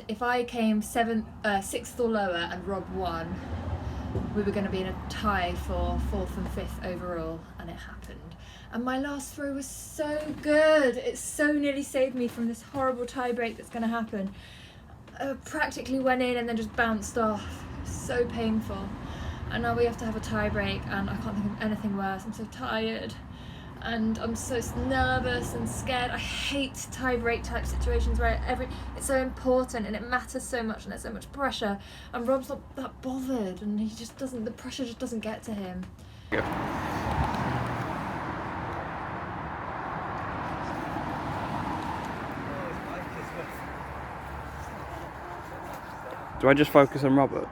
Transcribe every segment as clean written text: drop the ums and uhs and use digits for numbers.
if I came 6th or lower and Rob won, we were going to be in a tie for 4th and 5th overall, and it happened. And my last throw was so good. It so nearly saved me from this horrible tie break that's going to happen. Practically went in and then just bounced off. So painful. And now we have to have a tie break, and I can't think of anything worse. I'm so tired. And I'm so nervous and scared. I hate tie-break type situations where it's so important and it matters so much and there's so much pressure, and Rob's not that bothered, and he just doesn't, the pressure just doesn't get to him. Yeah. Do I just focus on Robert?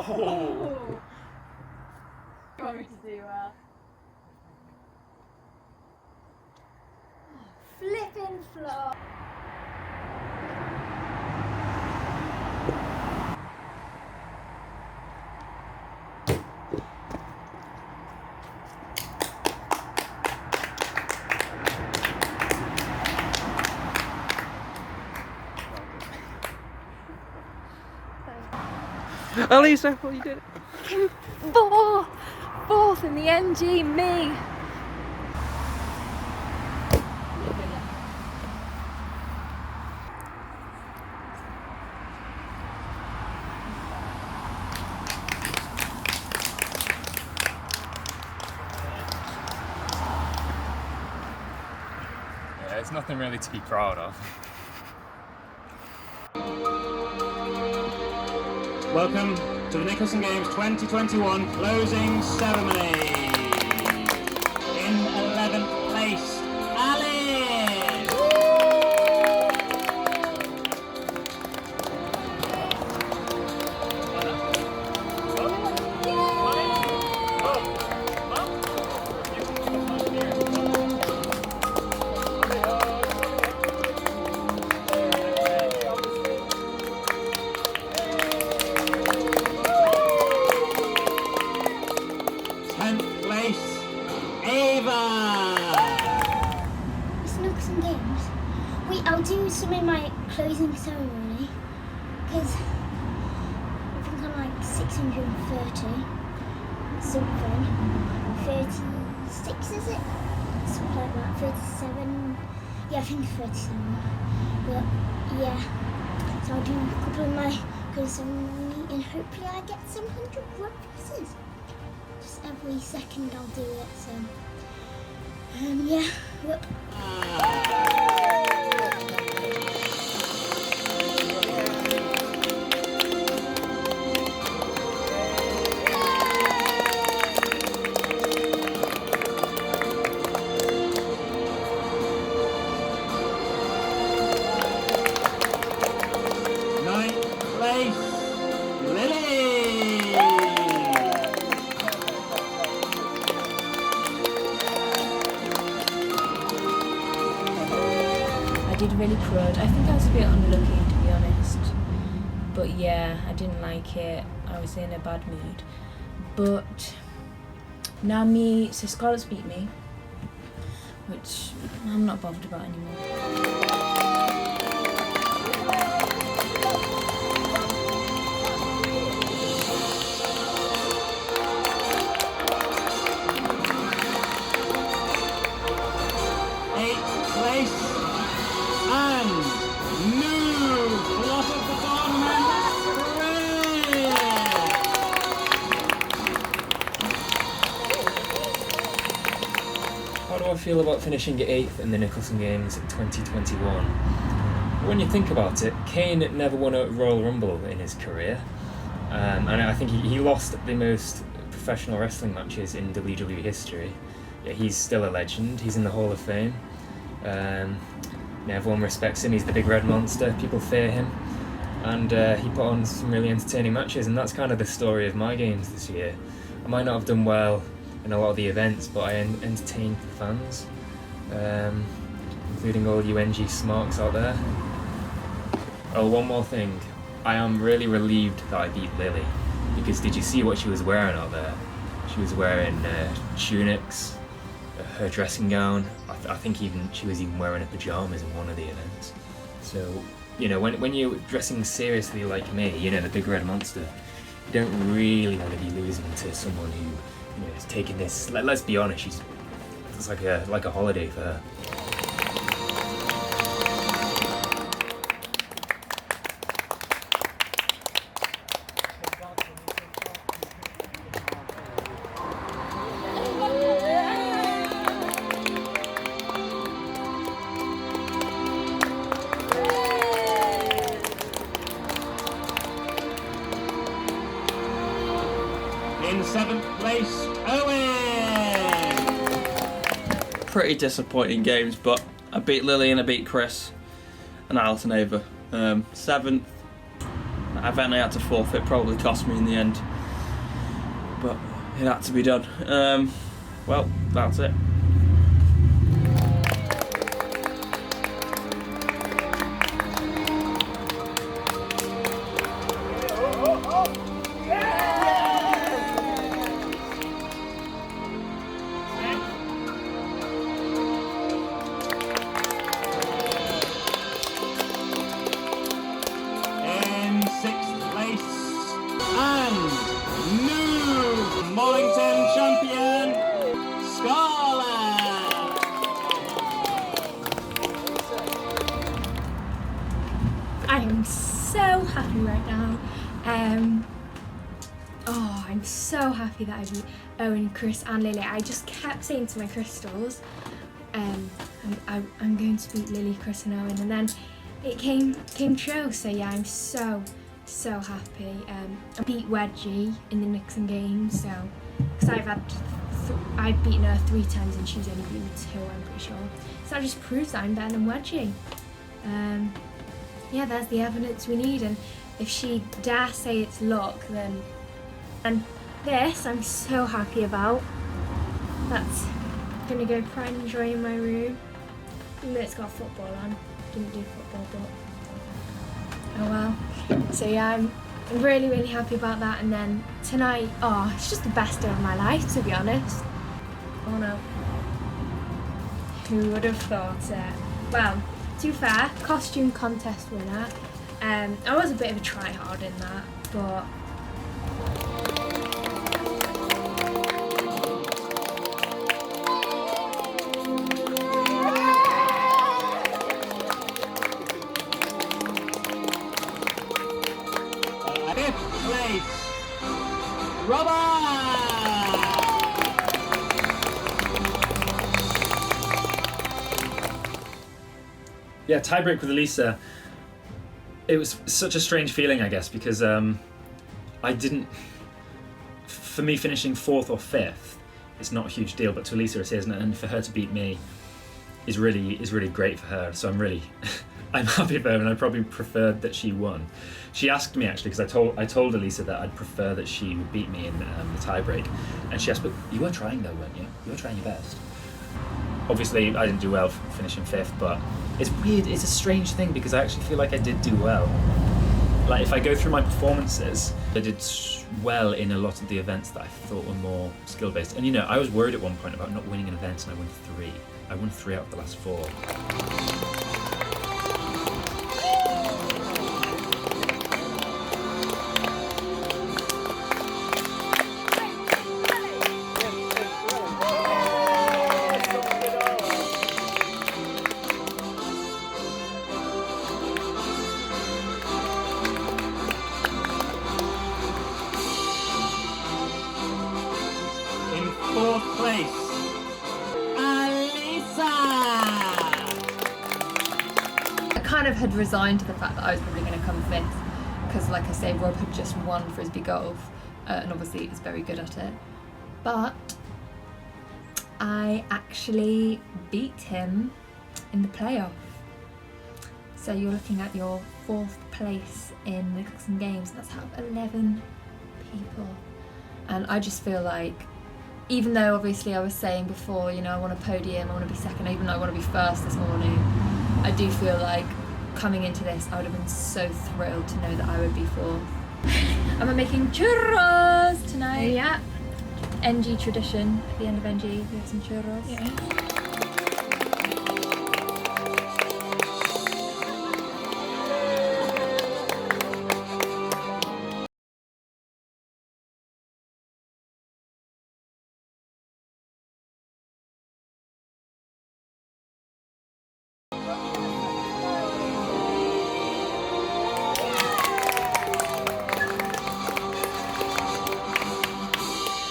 Oh! Going to do well. Flipping flop. Elisa, well, you did it. Fourth in the NG, me. Yeah, it's nothing really to be proud of. Welcome to the Nicholson Games 2021 closing ceremony. In 11th place, Alice! Nicholson Games. I'll do some in my closing ceremony because I think I'm like 630 something. 36 is it? Something like that. 37. Yeah, I think it's 37. But yeah, so I'll do a couple of my closing ceremony and hopefully I get some 100 run pieces. Just every second I'll do it. So yeah, look. I did really crud. I think I was a bit unlucky, to be honest. But yeah, I didn't like it. I was in a bad mood. But now so Scarlett's beat me, which I'm not bothered about anymore. How do I feel about finishing 8th in the Nicholson Games 2021? When you think about it, Kane never won a Royal Rumble in his career, and I think he lost the most professional wrestling matches in WWE history. Yeah, he's still a legend. He's in the Hall of Fame. Everyone respects him. He's the big red monster. People fear him, and he put on some really entertaining matches. And that's kind of the story of my games this year. I might not have done well in a lot of the events, but I entertained the fans, including all you NG smarks out there. Oh, one more thing. I am really relieved that I beat Lily, because did you see what she was wearing out there? She was wearing tunics, her dressing gown. I think even she was even wearing her pajamas in one of the events. So, you know, when you're dressing seriously like me, you know, the big red monster, you don't really want to be losing to someone who, you know, is taking this. Let's be honest, it's like a holiday for her. In 7th place, Owen. Pretty disappointing games, but I beat Lily and I beat Chris and Alison Ava. 7th, event I had to forfeit, probably cost me in the end, but it had to be done. Well, that's it. In 6th place, and new Mornington champion, Scarlett. I am so happy right now. I'm so happy that I beat Owen, Chris and Lily. I just kept saying to my crystals, I'm going to beat Lily, Chris and Owen, and then it came true. So yeah, I'm so happy. I beat Wedgie in the Nixon games, so because I've beaten her 3 times and she's only beaten me 2, I'm pretty sure. So that just proves that I'm better than Wedgie. Yeah, there's the evidence we need, and if she dare say it's luck, then. And this I'm so happy about. That's gonna go pride and joy in my room. Even though it's got football on. Didn't do football, but oh well. So yeah, I'm really happy about that. And then tonight, it's just the best day of my life, to be honest. Oh no. Who would have thought it? Well, to be fair, costume contest winner. I was a bit of a try-hard in that, but Yeah, tiebreak with Elisa. It was such a strange feeling, I guess, because I didn't. For me, finishing 4th or 5th, it's not a huge deal, but to Elisa it is, and for her to beat me is really great for her. So I'm happy for her, and I probably preferred that she won. She asked me actually, because I told Elisa that I'd prefer that she would beat me in the tiebreak, and she asked, "But you were trying though, weren't you? You were trying your best." Obviously, I didn't do well finishing 5th, but it's weird. It's a strange thing because I actually feel like I did do well. Like if I go through my performances, I did well in a lot of the events that I thought were more skill-based. And you know, I was worried at one point about not winning an event, and I won 3. I won 3 out of the last 4. In 4th place, Alisa. I kind of had resigned to the fact that I was probably going to come 5th because, like I say, Rob had just won frisbee golf, and obviously he's very good at it. But I actually beat him in the playoff. So you're looking at your 4th place in the Nixon games. That's out of 11 people, and I just feel like, even though obviously I was saying before, you know, I want a podium, I want to be second, even though I want to be first this morning, I do feel like coming into this, I would have been so thrilled to know that I would be fourth. And we're making churros tonight. Yeah. NG tradition. At the end of NG, we have some churros. Yeah.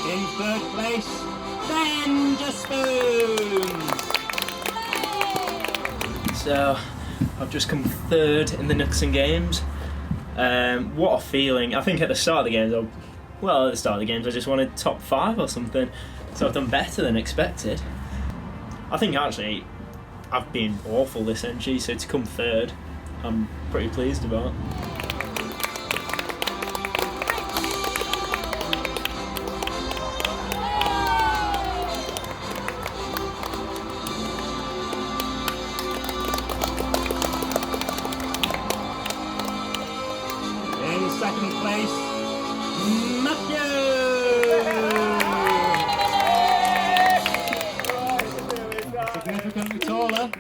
In third place, Danger Spoons. So, I've just come third in the Nicholson Games. What a feeling. I think at the start of the games, I just wanted top 5 or something. So I've done better than expected. I think actually, I've been awful this NG, so to come third, I'm pretty pleased about. In second place, Matthew. Significantly taller.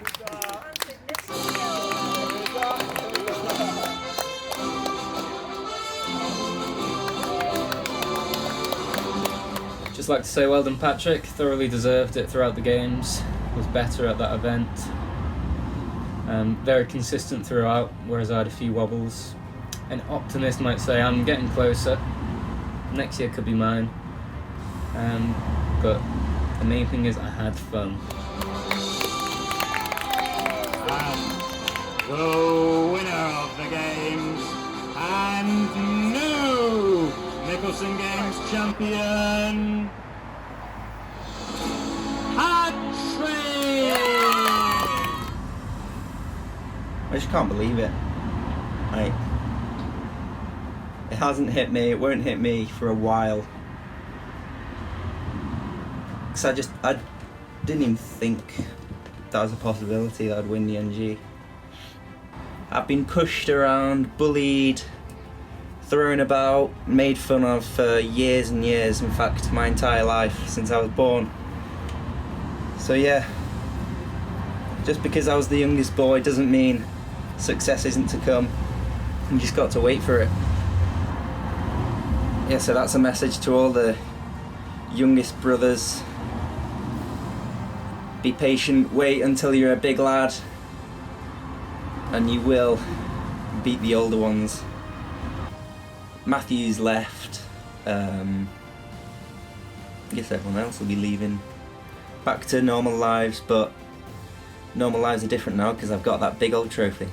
Just like to say well done, Patrick. Thoroughly deserved it throughout the games. Was better at that event. Very consistent throughout, whereas I had a few wobbles. An optimist might say I'm getting closer. Next year could be mine. But the main thing is I had fun. And the winner of the games and new Nicholson Games champion, Patrick! I just can't believe it. Like, it hasn't hit me, it won't hit me for a while. Because I didn't even think that was a possibility that I'd win the NG. I've been pushed around, bullied, thrown about, made fun of for years and years, in fact my entire life since I was born. So yeah, just because I was the youngest boy doesn't mean success isn't to come. You just got to wait for it. Yeah, so that's a message to all the youngest brothers. Be patient, wait until you're a big lad, and you will beat the older ones. Matthew's left. I guess everyone else will be leaving back to normal lives, but normal lives are different now because I've got that big old trophy.